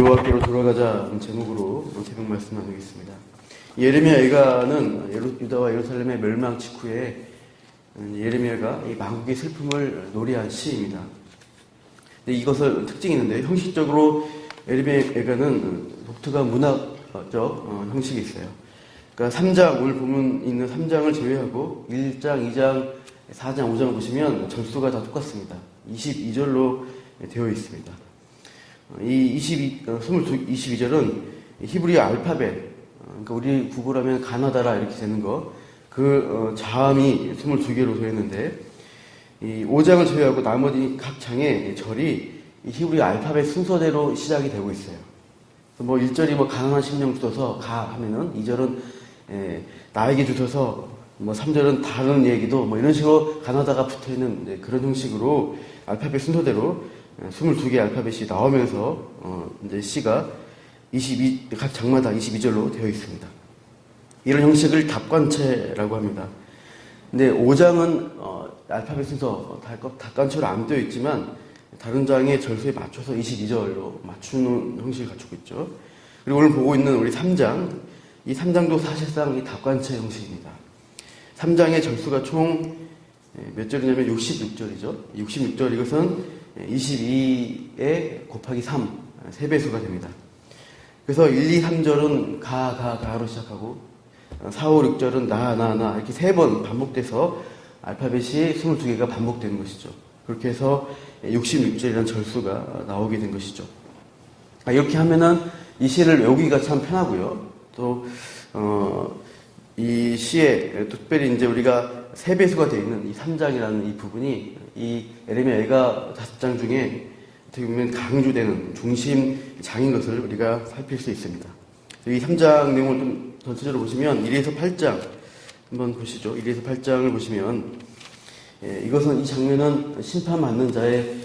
여호와께로 돌아가자 제목으로 새벽 말씀 나누겠습니다. 예레미야 예가는 유다와 예루살렘의 멸망 직후에 예레미야가 이 망국의 슬픔을 노래한 시입니다. 이것을 특징이 있는데, 형식적으로 예레미야 예가는 독특한 문학적 형식이 있어요. 그러니까 3장, 오늘 보면 있는 3장을 제외하고 1장, 2장, 4장, 5장을 보시면 절수가 다 똑같습니다. 22절로 되어 있습니다. 이 22절은 히브리 알파벳, 그러니까 우리 국어라면 가나다라 이렇게 되는 거, 자음이 22개로 되어 있는데, 이 5장을 제외하고 나머지 각 장의 절이 이 히브리 알파벳 순서대로 시작이 되고 있어요. 1절이 가난한 심령 주소서 가 하면은 2절은 나에게 주소서, 3절은 다른 얘기도 이런 식으로 가나다가 붙어 있는 그런 형식으로 알파벳 순서대로 22개의 알파벳이 나오면서 이제 시가 각 장마다 22절로 되어 있습니다. 이런 형식을 답관체라고 합니다. 근데 5장은 알파벳 순서 답관체로 안 되어 있지만 다른 장의 절수에 맞춰서 22절로 맞추는 형식을 갖추고 있죠. 그리고 오늘 보고 있는 우리 3장, 이 3장도 사실상 이 답관체 형식입니다. 3장의 절수가 총 몇 절이냐면 66절이죠. 66절, 이것은 22에 곱하기 3, 3배수가 됩니다. 그래서 1, 2, 3절은 가로 시작하고 4, 5, 6절은 나 이렇게 3번 반복돼서 알파벳이 22개가 반복되는 것이죠. 그렇게 해서 66절이라는 절수가 나오게 된 것이죠. 이렇게 하면은 이 시를 외우기가 참 편하고요. 또 이 시에 특별히 이제 우리가 3배수가 되어 있는 이 3장이라는 이 부분이 이 예레미야 예가 5장 중에 어떻게 보면 강조되는 중심장인 것을 우리가 살필 수 있습니다. 이 3장 내용을 좀 전체적으로 보시면 1에서 8장 한번 보시죠. 1에서 8장을 보시면 이것은, 이 장면은 심판받는 자의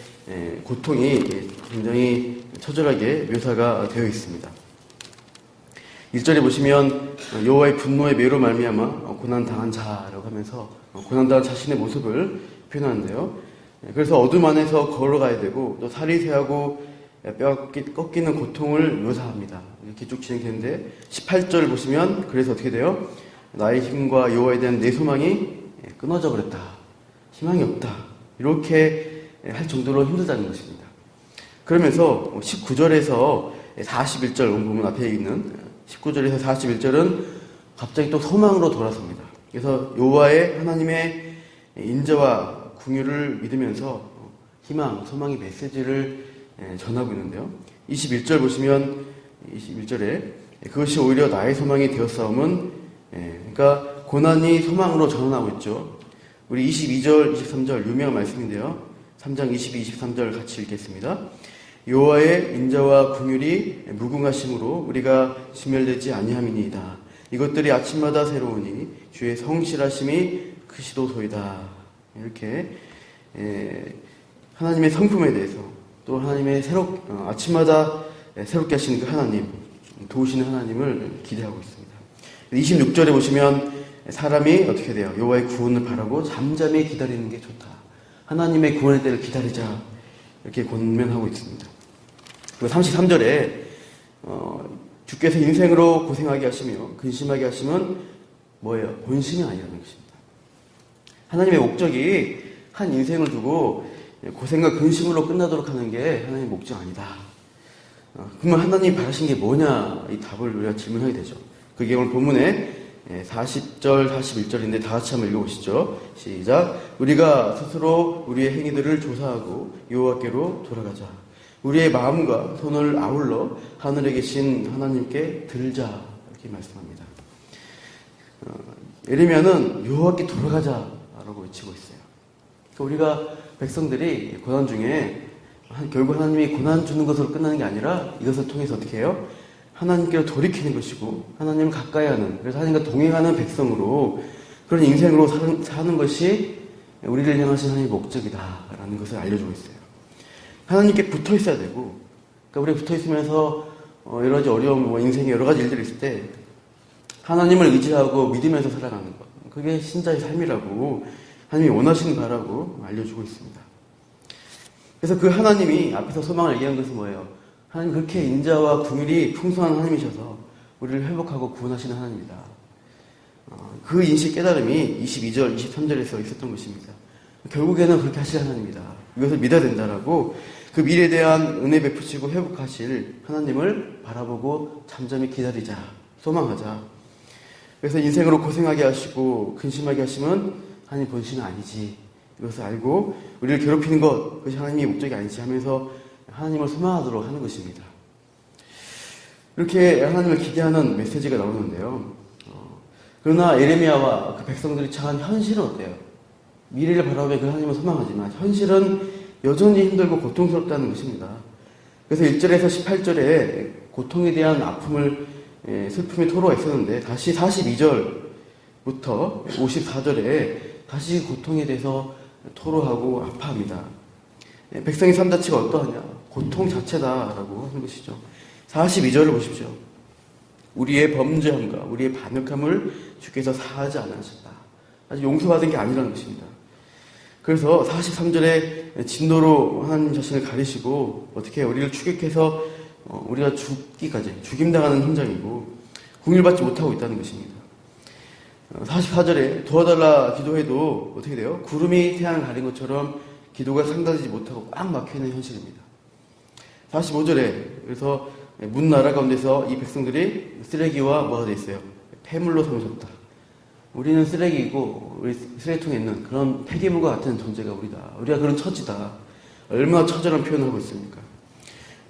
고통이 굉장히 처절하게 묘사가 되어 있습니다. 1절에 보시면 여호와의 분노의 매로 말미암아 고난당한 자라고 하면서 고난당한 자신의 모습을 표현하는데요. 그래서 어둠 안에서 걸어가야 되고 또 살이 새하고 뼈가 꺾이는 고통을 묘사합니다. 이렇게 쭉 진행되는데 18절 보시면 그래서 어떻게 돼요? 나의 힘과 여호와에 대한 내 소망이 끊어져 버렸다. 희망이 없다. 이렇게 할 정도로 힘들다는 것입니다. 그러면서 19절에서 41절, 보면 앞에 있는 19절에서 41절은 갑자기 또 소망으로 돌아섭니다. 그래서 여호와의 하나님의 인자와 궁유를 믿으면서 희망, 소망의 메시지를 전하고 있는데요. 21절 보시면 21절에 그것이 오히려 나의 소망이 되었사옴은, 그러니까 고난이 소망으로 전환하고 있죠. 우리 22절, 23절 유명한 말씀인데요. 3장 22, 23절 같이 읽겠습니다. 여호와의 인자와 긍휼이 무궁하심으로 우리가 진멸되지 아니함이니이다. 이것들이 아침마다 새로우니 주의 성실하심이 크시도소이다. 이렇게 하나님의 성품에 대해서, 또 하나님의 아침마다 새롭게 하시는 그 하나님, 도우시는 하나님을 기대하고 있습니다. 26절에 보시면 사람이 어떻게 돼요? 여호와의 구원을 바라고 잠잠히 기다리는 게 좋다. 하나님의 구원의 때를 기다리자. 이렇게 권면하고 있습니다. 그리고 33절에 주께서 인생으로 고생하게 하시며 근심하게 하시면 뭐예요? 본심이 아니라는 것입니다. 하나님의 목적이 한 인생을 두고 고생과 근심으로 끝나도록 하는 게 하나님의 목적 아니다. 그러면 하나님이 바라신 게 뭐냐? 이 답을 우리가 질문하게 되죠. 그게 오늘 본문에 40절, 41절인데 다 같이 한번 읽어보시죠. 시작. 우리가 스스로 우리의 행위들을 조사하고 여호와께로 돌아가자. 우리의 마음과 손을 아울러 하늘에 계신 하나님께 들자. 이렇게 말씀합니다. 예레미야는 여호와께 돌아가자라고 외치고 있어요. 그러니까 우리가 백성들이 고난 중에 결국 하나님이 고난 주는 것으로 끝나는 게 아니라 이것을 통해서 어떻게 해요? 하나님께로 돌이키는 것이고 하나님을 가까이 하는, 그래서 하나님과 동행하는 백성으로 그런 인생으로 사는 것이 우리를 향하신 하나님의 목적이다라는 것을 알려주고 있어요. 하나님께 붙어 있어야 되고, 그러니까 우리가 붙어 있으면서 여러 가지 어려움, 인생에 여러 가지 일들이 있을 때 하나님을 의지하고 믿으면서 살아가는 것, 그게 신자의 삶이라고 하나님이 원하시는 바라고 알려주고 있습니다. 그래서 그 하나님이 앞에서 소망을 얘기한 것은 뭐예요? 하나님 그렇게 인자와 긍휼이 풍성한 하나님이셔서 우리를 회복하고 구원하시는 하나님이다. 그 인식 깨달음이 22절, 23절에서 있었던 것입니다. 결국에는 그렇게 하실 하나님이다. 이것을 믿어야 된다라고 그 미래에 대한 은혜 베푸시고 회복하실 하나님을 바라보고 잠잠히 기다리자, 소망하자. 그래서 인생으로 고생하게 하시고 근심하게 하시면 하나님 본심은 아니지. 이것을 알고 우리를 괴롭히는 것, 그것이 하나님의 목적이 아니지 하면서 하나님을 소망하도록 하는 것입니다. 이렇게 하나님을 기대하는 메시지가 나오는데요. 그러나 예레미야와 그 백성들이 처한 현실은 어때요? 미래를 바라보며 그 하나님을 소망하지만 현실은 여전히 힘들고 고통스럽다는 것입니다. 그래서 1절에서 18절에 고통에 대한 아픔을 슬픔의 토로가 있었는데 다시 42절부터 54절에 다시 고통에 대해서 토로하고 아파합니다. 백성의 삶 자체가 어떠하냐? 고통 자체다라고 하는 것이죠. 42절을 보십시오. 우리의 범죄함과 우리의 반역함을 주께서 사하지 않으셨다. 아직 용서받은 게 아니라는 것입니다. 그래서 43절에 진노로 하나님 자신을 가리시고 어떻게 우리를 추격해서 우리가 죽기까지 죽임당하는 현장이고 긍휼받지 못하고 있다는 것입니다. 44절에 도와달라 기도해도 어떻게 돼요? 구름이 태양을 가린 것처럼 기도가 상달되지 못하고 꽉 막혀있는 현실입니다. 45절에 그래서 문 나라 가운데서 이 백성들이 쓰레기와 뭐가 되어 있어요? 폐물로 삼으셨다. 우리는 쓰레기이고 우리 쓰레기통에 있는 그런 폐기물과 같은 존재가 우리가 그런 처지다. 얼마나 처절한 표현을 하고 있습니까?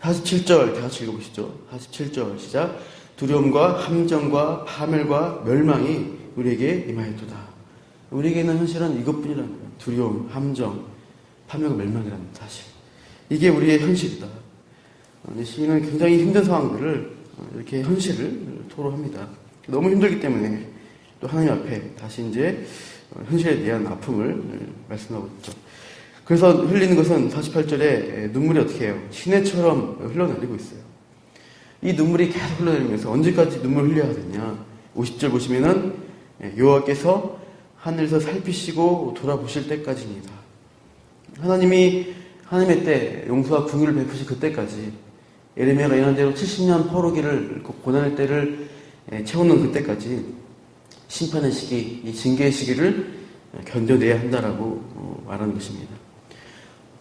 47절 다 같이 읽어보시죠. 47절 시작. 두려움과 함정과 파멸과 멸망이 우리에게 임하였도다. 우리에게는 현실은 이것뿐이라는 거예요. 두려움, 함정, 파멸과 멸망이라는 사실. 이게 우리의 현실이다. 시인은 굉장히 힘든 상황들을 이렇게 현실을 토로합니다. 너무 힘들기 때문에 또 하나님 앞에 다시 이제 현실에 대한 아픔을 말씀하고 있죠. 그래서 흘리는 것은 48절에 눈물이 어떻게 해요? 시내처럼 흘러내리고 있어요. 이 눈물이 계속 흘러내리면서 언제까지 눈물 흘려야 되냐? 50절 보시면은 여호와께서 하늘에서 살피시고 돌아보실 때까지입니다. 하나님이 하나님의 때 용서와 긍휼을 베푸실 그때까지 예레미야가 예언한 대로 70년 포로기를 고난의 때를 채우는 그때까지 심판의 시기, 이 징계의 시기를 견뎌내야 한다라고 말하는 것입니다.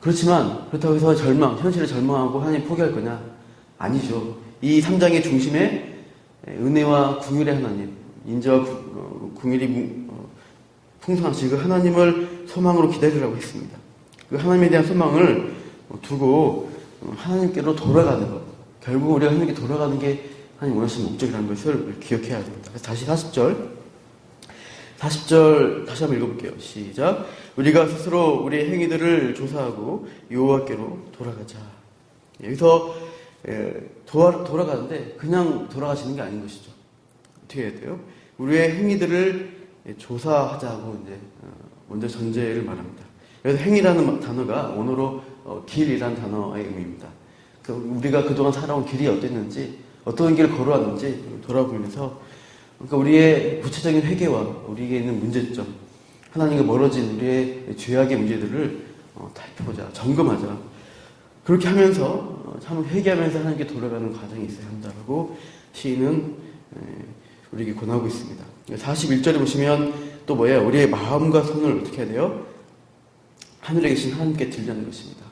그렇지만 그렇다고 해서 현실을 절망하고 하나님 포기할 거냐? 아니죠. 이 3장의 중심에 은혜와 긍휼의 하나님, 인자와 긍휼이 풍성하신 그 하나님을 소망으로 기다리라고 했습니다. 그 하나님에 대한 소망을 두고 하나님께로 돌아가는 것. 결국 우리가 하나님께 돌아가는 게 하나님 원하시는 목적이라는 것을 기억해야 됩니다. 그래서 다시 40절 다시 한번 읽어볼게요. 시작. 우리가 스스로 우리의 행위들을 조사하고 여호와께로 돌아가자. 여기서 돌아가는데 그냥 돌아가시는 게 아닌 것이죠. 어떻게 해야 돼요? 우리의 행위들을 조사하자고 이제 먼저 전제를 말합니다. 그래서 행위라는 단어가 원어로 길이라는 단어의 의미입니다. 우리가 그동안 살아온 길이 어땠는지, 어떤 길을 걸어왔는지 돌아보면서, 그러니까 우리의 구체적인 회개와 우리에게 있는 문제점, 하나님과 멀어진 우리의 죄악의 문제들을 살펴보자, 점검하자. 그렇게 하면서 참 회개하면서 하나님께 돌아가는 과정이 있어야 한다고 시인은 우리에게 권하고 있습니다. 41절에 보시면 또 뭐예요? 우리의 마음과 손을 어떻게 해야 돼요? 하늘에 계신 하나님께 들려는 것입니다.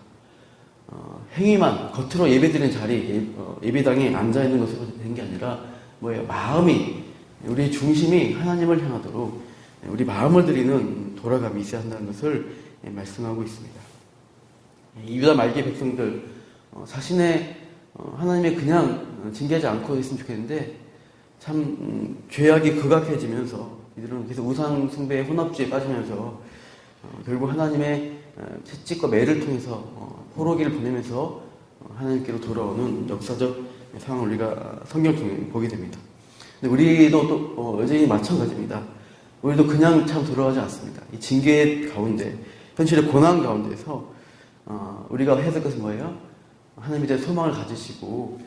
행위만 겉으로 예배드리는 자리, 예배당에 앉아있는 것으로 되는 게 아니라 뭐예요? 마음이, 우리의 중심이 하나님을 향하도록 우리 마음을 드리는 돌아감이 있어야 한다는 것을 말씀하고 있습니다. 유다 말기의 백성들 자신의 하나님의 그냥 징계하지 않고 있으면 좋겠는데 참 죄악이 극악해지면서 이들은 계속 우상 숭배의 혼합주의에 빠지면서 결국 하나님의 채찍과 매를 통해서 포로기를 보내면서 하나님께로 돌아오는 역사적 상황을 우리가 성경 중에 보게 됩니다. 근데 우리도 또 여전히 마찬가지입니다. 우리도 그냥 참 돌아가지 않습니다. 이 징계 가운데, 현실의 고난 가운데서 우리가 해야 될 것은 뭐예요? 하나님에 대한 소망을 가지시고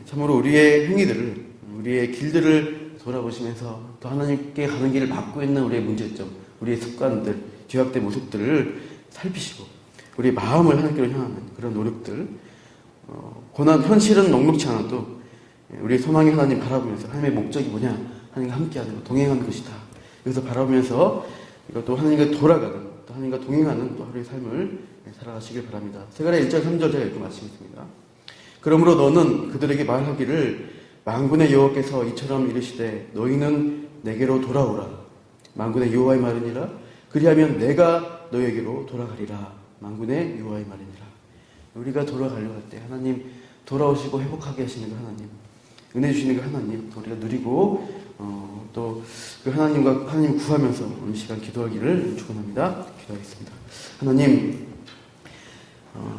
참으로 우리의 행위들을, 우리의 길들을 돌아보시면서 또 하나님께 가는 길을 막고 있는 우리의 문제점, 우리의 습관들, 죄악된 모습들을 살피시고 우리의 마음을 하나님께로 향하는 그런 노력들 고난, 현실은 녹록지 않아도 우리의 소망의 하나님 바라보면서 하나님의 목적이 뭐냐? 하나님과 함께하는 것, 동행하는 것이다. 그래서 바라보면서 이것도 하나님과 돌아가는, 또 하나님과 동행하는 또 하루의 삶을 살아가시길 바랍니다. 세가랴 1장 3절 제가 읽고 마치겠습니다. 그러므로 너는 그들에게 말하기를 만군의 여호와께서 이처럼 이르시되 너희는 내게로 돌아오라. 만군의 여호와의 말이니라. 그리하면 내가 너에게로 돌아가리라. 만군의 여호와의 말이니라. 우리가 돌아가려고 할 때 하나님 돌아오시고 회복하게 하시는 그 하나님, 은혜 주시는 그 하나님 우리가 누리고 또 그 하나님과 하나님 구하면서 오늘 시간 기도하기를 축원합니다. 기도하겠습니다.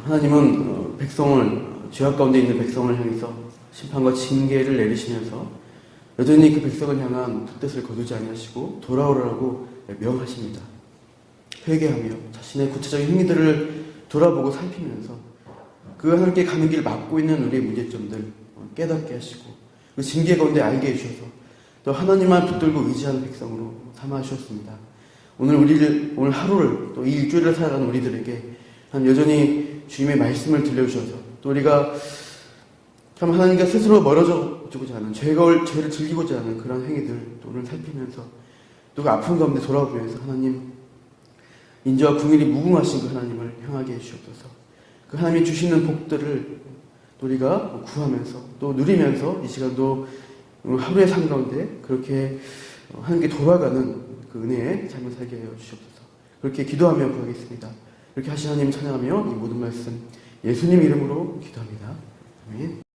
하나님은 백성을, 죄악 가운데 있는 백성을 향해서 심판과 징계를 내리시면서 여전히 그 백성을 향한 뜻을 거두지 아니하시고 돌아오라고 명하십니다. 회개하며 자신의 구체적인 행위들을 돌아보고 살피면서 그 하나님께 가는 길 막고 있는 우리의 문제점들 깨닫게 하시고 그 징계 가운데 알게 해주셔서 또 하나님만 붙들고 의지하는 백성으로 삼아 주셨습니다. 오늘 하루를 또 이 일주일을 살아가는 우리들에게 여전히 주님의 말씀을 들려주셔서 또 우리가 참 하나님과 스스로 멀어져주고자 하는 죄를 즐기고자 하는 그런 행위들 또 오늘 살피면서 또 그 아픈 가운데 돌아보면서 하나님 인자와 궁일이 무궁하신 그 하나님을 향하게 해주시옵소서. 그 하나님이 주시는 복들을 우리가 구하면서 또 누리면서 이 시간도 하루의 삶 가운데 그렇게 하나님께 돌아가는 그 은혜의 삶을 살게 하여 주시옵소서. 그렇게 기도하며 구하겠습니다. 이렇게 하신 하나님 찬양하며 이 모든 말씀 예수님 이름으로 기도합니다. 아멘.